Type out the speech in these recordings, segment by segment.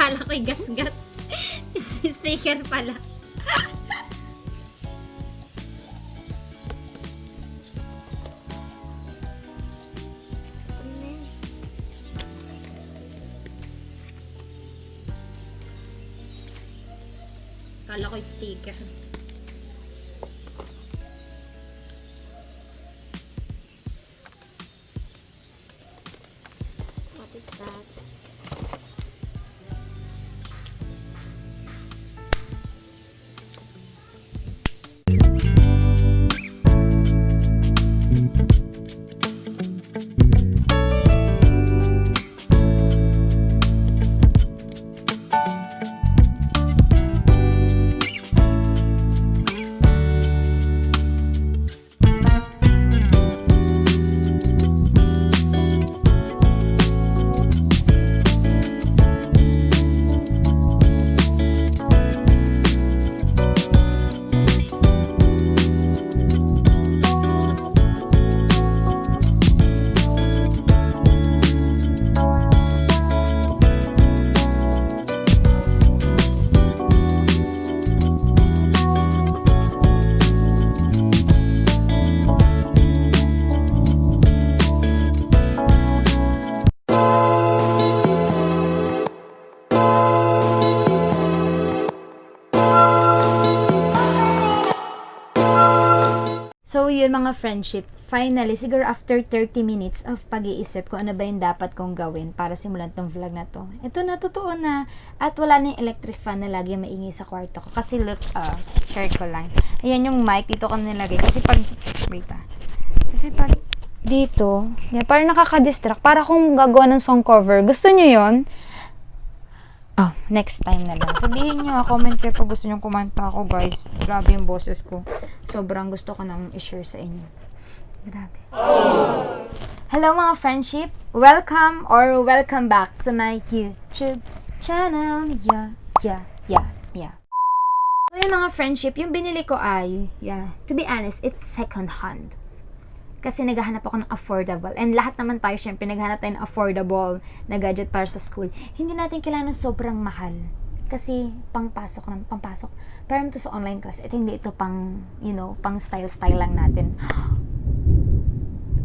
Akala ko'y gas-gas. Speaker pala. Akala ko'y sticker. What is that? So, yun mga friendship, finally, siguro after 30 minutes of pag-iisip ko ano ba yung dapat kong gawin para simulan tong vlog na to. Ito na, totoo na. At wala na yung electric fan na lagi maingay sa kwarto ko. Kasi look, share ko lang. Ayan yung mic, dito ko nilagay. Kasi pag, wait Kasi pag dito, yan, parang nakaka-distract. Para kung gagawa ng song cover. Gusto nyo yun? Oh, next time na lang. Sabihin nyo, comment kayo pag gusto nyo kumanta ako, guys. Grabe yung boses ko. Sobrang gusto ko nang i-share sa inyo. Grabe. Hello mga friendship. Welcome or welcome back sa my YouTube channel. Yeah. So yung mga friendship, yung binili ko ay, to be honest, it's second hand. Kasi naghahanap ako ng affordable. And lahat naman tayo, syempre, naghahanap tayo ng affordable na gadget para sa school. Hindi natin kailangan ng sobrang mahal. Kasi, pangpasok. Pero ito sa online class, ito hindi ito pang, pang style lang natin.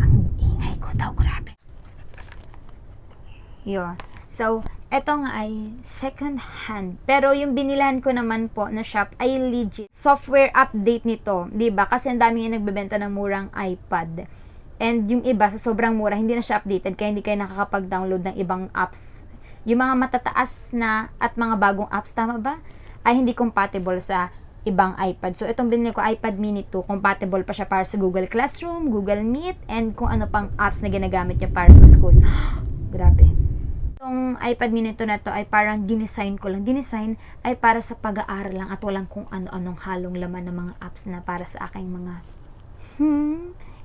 Ang ingay ko daw, grabe. Yun. So, ito nga ay second hand. Pero yung binilahan ko naman po na shop ay legit. Software update nito, 'di ba? Kasi ang dami yung nagbebenta ng murang iPad. And yung iba sa sobrang mura, hindi na siya updated kaya hindi kayo nakakapag-download ng ibang apps. Yung mga matataas na at mga bagong apps, tama ba? Ay hindi compatible sa ibang iPad. So itong binili ko, iPad mini 2, compatible pa siya para sa Google Classroom, Google Meet, and kung ano pang apps na ginagamit niya para sa school. Grabe. Itong iPad mini na to ay parang dinesign ko lang. Dinesign ay para sa pag-aaral lang at walang kung ano-anong halong laman ng mga apps na para sa aking mga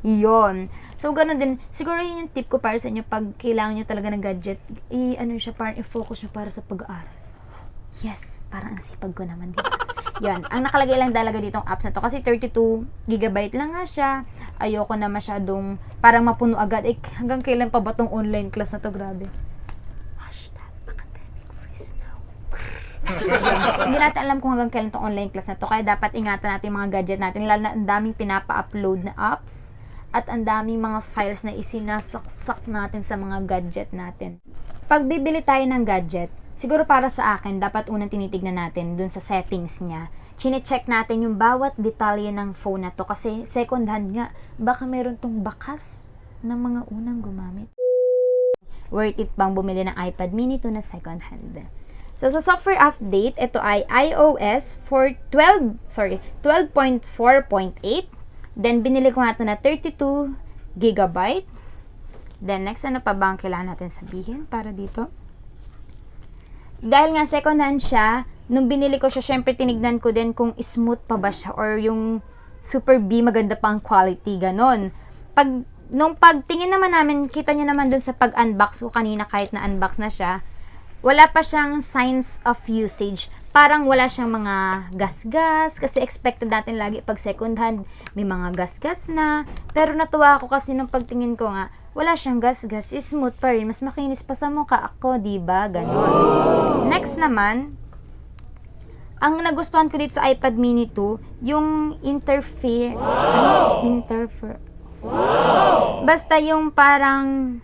yon. So, ganun din. Siguro yun yung tip ko para sa inyo pag kailangan nyo talaga ng gadget. Parang i-focus nyo para sa pag-aaral. Yes, parang ang sipag ko naman din. Yan. Ang nakalagay lang talaga ditong apps na to. Kasi 32GB lang nga siya. Ayoko na masyadong parang mapuno agad. Hanggang kailan pa ba tong online class na to? Grabe. Hindi natin alam kung hanggang kailan itong online class na to. Kaya dapat ingatan natin yung mga gadget natin. Lalo na ang daming pinapa-upload na apps. At ang daming mga files na isinasaksak natin sa mga gadget natin. Pag bibili tayo ng gadget, siguro para sa akin, dapat unang tinitignan natin dun sa settings niya. Chine-check natin yung bawat detalye ng phone na to. Kasi second hand nga, baka meron tong bakas ng mga unang gumamit. Worth it bang bumili ng iPad mini to na second hand? So, sa software update, ito ay iOS 12.4.8. Then, binili ko nga ito na 32GB. Then, next, ano pa ba ang kailangan natin sabihin para dito? Dahil nga second hand siya, nung binili ko siya, syempre tinignan ko din kung smooth pa ba siya or yung Super B, maganda pang quality, ganon. Nung pagtingin naman namin, kita nyo naman dun sa pag-unbox ko kanina, kahit na unbox na siya, wala pa siyang signs of usage. Parang wala siyang mga gas-gas. Kasi expected natin lagi pag second hand, may mga gas-gas na. Pero natuwa ako kasi nung pagtingin ko nga, wala siyang gas-gas, smooth pa rin, mas makinis pa sa mukha ako, diba? Ganon. Next naman, ang nagustuhan ko dito sa iPad mini 2, yung basta yung parang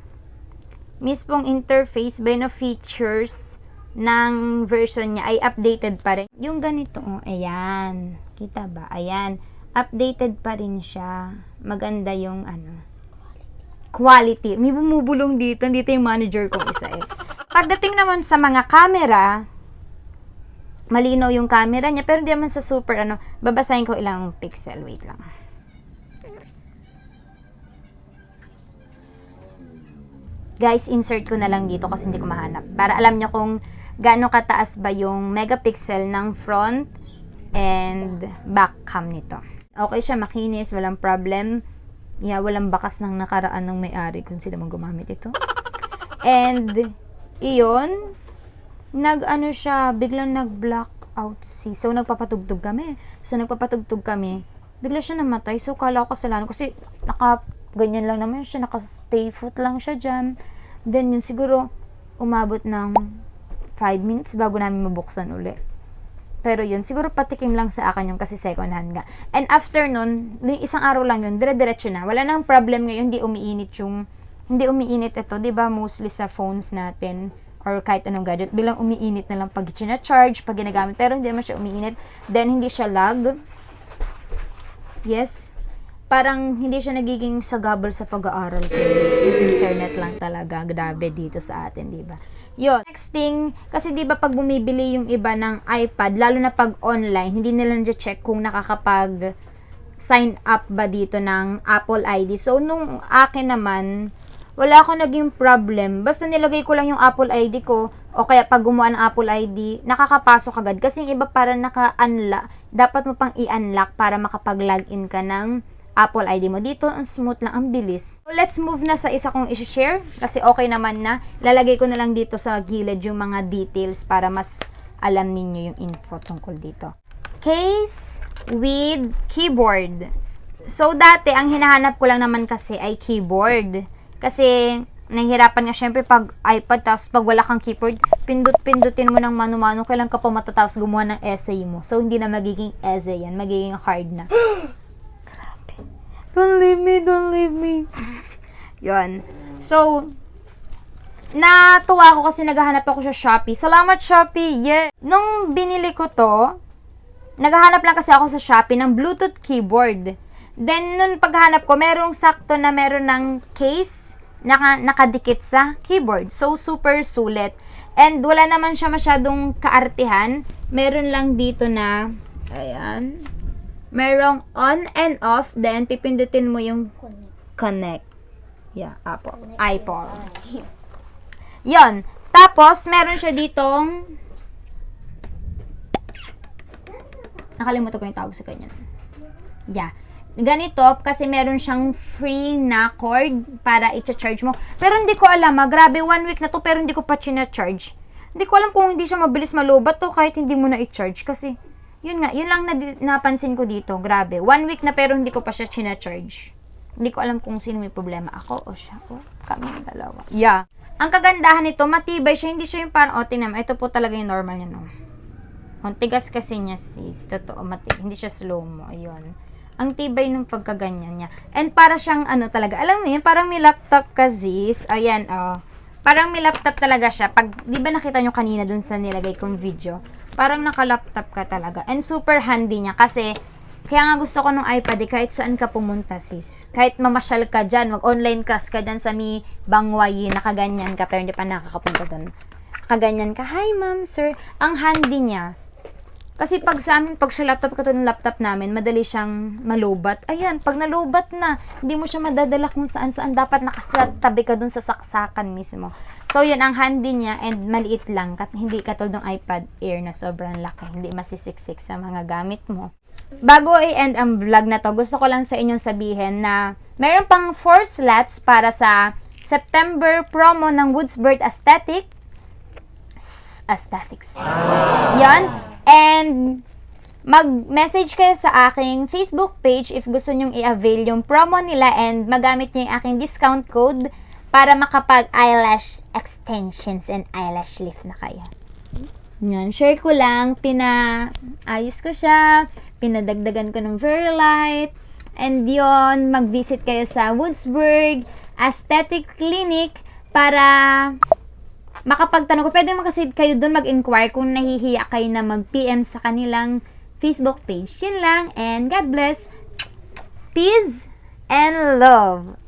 mismong interface ba na features ng version niya ay updated pa rin. Yung ganito, ayan. Kita ba? Ayan. Updated pa rin siya. Maganda yung quality. May bumubulong dito. Dito yung manager kong isa eh. Pagdating naman sa mga camera, malinaw yung camera niya, pero hindi naman sa super babasahin ko ilang pixel. Wait lang. Guys, insert ko na lang dito kasi hindi ko mahanap. Para alam nyo kung gaano kataas ba yung megapixel ng front and back cam nito. Okay siya, makinis, walang problem. Yeah, walang bakas ng nakaraan ng may-ari kung sila mang gumamit ito. And, iyon, siya, biglang nag-black out si. So, nagpapatugtog kami. Bigla siya namatay. So, kala ko kasalanan. Kasi, ganyan lang naman siya. Naka-stay foot lang siya dyan. Then, yun siguro, umabot ng 5 minutes bago namin mabuksan uli. Pero yun, siguro patikim lang sa akin yung kasi second hand nga. And after nun, isang araw lang yun, dire-diretso na. Wala nang problem ngayon, hindi umiinit ito, di ba? Mostly sa phones natin or kahit anong gadget, bilang umiinit na lang pag charge, pag ginagamit. Pero hindi naman siya umiinit. Then, hindi siya lag. Yes. Parang hindi siya nagiging sagabal sa pag-aaral kasi yung internet lang talaga grabe dito sa atin, di ba? Yun. Next thing, kasi di ba pag bumibili yung iba ng iPad, lalo na pag online, hindi nila na-check kung nakakapag sign up ba dito ng Apple ID. So, nung akin naman, wala akong naging problem. Basta nilagay ko lang yung Apple ID ko, o kaya pag gumawa ng Apple ID, nakakapasok agad. Kasi yung iba parang naka-unlock, dapat mo pang i-unlock para makapag-login ka ng Apple ID mo. Dito, ang smooth lang, ang bilis. So, let's move na sa isa kong isi-share. Kasi okay naman na. Lalagay ko na lang dito sa gilid yung mga details para mas alam ninyo yung info tungkol dito. Case with keyboard. So, dati, ang hinahanap ko lang naman kasi ay keyboard. Kasi, nahihirapan nga syempre pag iPad, tapos pag wala kang keyboard, pindutin mo ng mano-mano, kailan ka pa matatapos gumawa ng essay mo. So, hindi na magiging essay yan. Magiging hard na. Don't leave me. Yun. So, natuwa ako kasi naghahanap ako sa Shopee. Salamat, Shopee! Yeah! Nung binili ko to, naghahanap lang kasi ako sa Shopee ng Bluetooth keyboard. Then, nung paghanap ko, merong sakto na meron ng case nakadikit sa keyboard. So, super sulit. And, wala naman siya masyadong kaartihan. Meron lang dito na, ayan, merong on and off, then pipindutin mo yung connect. Yeah, iPod. Yon. Tapos, meron siya ditong, nakalimutan ko yung tawag sa kanya. Yeah. Ganito, kasi meron siyang free na cord para i-charge mo. Pero hindi ko alam, grabe, 1 week na to, pero hindi ko pa charge. Hindi ko alam kung hindi siya mabilis malubat to kahit hindi mo na i-charge. Kasi, yun nga, yun lang napansin ko dito. Grabe. 1 week na pero hindi ko pa siya charge. Hindi ko alam kung sino may problema. Ako o siya. O kami yung dalawa. Yeah. Ang kagandahan nito, matibay siya. Hindi siya yung parang, tingnan mo. Ito po talaga yung normal niya, no? Ang tigas kasi niya, sis. Totoo, hindi siya slow-mo. Ayun. Ang tibay ng pagkaganyan niya. And para siyang, talaga. Alam mo yun, parang may laptop ka, sis. Ayan, parang may laptop talaga siya. Di ba nakita nyo kanina dun sa nilagay kong video? Parang naka-laptop ka talaga. And super handy niya kasi, kaya nga gusto ko ng iPad kahit saan ka pumunta, sis. Kahit mamasyal ka dyan, mag-online class ka dyan sa mi Bangwayi, nakaganyan ka, pero hindi pa nakakapunta dun. Nakaganyan ka, hi ma'am, sir. Ang handy niya. Kasi pag sa amin, pag sa laptop ka to ng laptop namin, madali siyang malubat. Ayan, pag nalubat na, hindi mo siya madadala kung saan-saan. Dapat nakasatabi ka dun sa saksakan mismo. So, yun, ang handy niya and maliit lang. Hindi katulad ng iPad Air na sobrang laki. Hindi masisiksik sa mga gamit mo. Bago i-end ang vlog na to, gusto ko lang sa inyong sabihin na meron pang 4 slots para sa September promo ng Woodsbird Aesthetics. Yan. And, mag-message kayo sa aking Facebook page if gusto nyong i-avail yung promo nila and magamit nyo yung aking discount code para makapag eyelash extensions and eyelash lift na kayo. Yan, share ko lang, pinaayos ko siya, pinadagdagan ko ng very light, and yon, mag-visit kayo sa Woodsburg Aesthetic Clinic para makapagtanong ko. Pwede naman kasi kayo doon mag-inquire kung nahihiya kayo na mag-PM sa kanilang Facebook page. Yun lang, and God bless. Peace and love.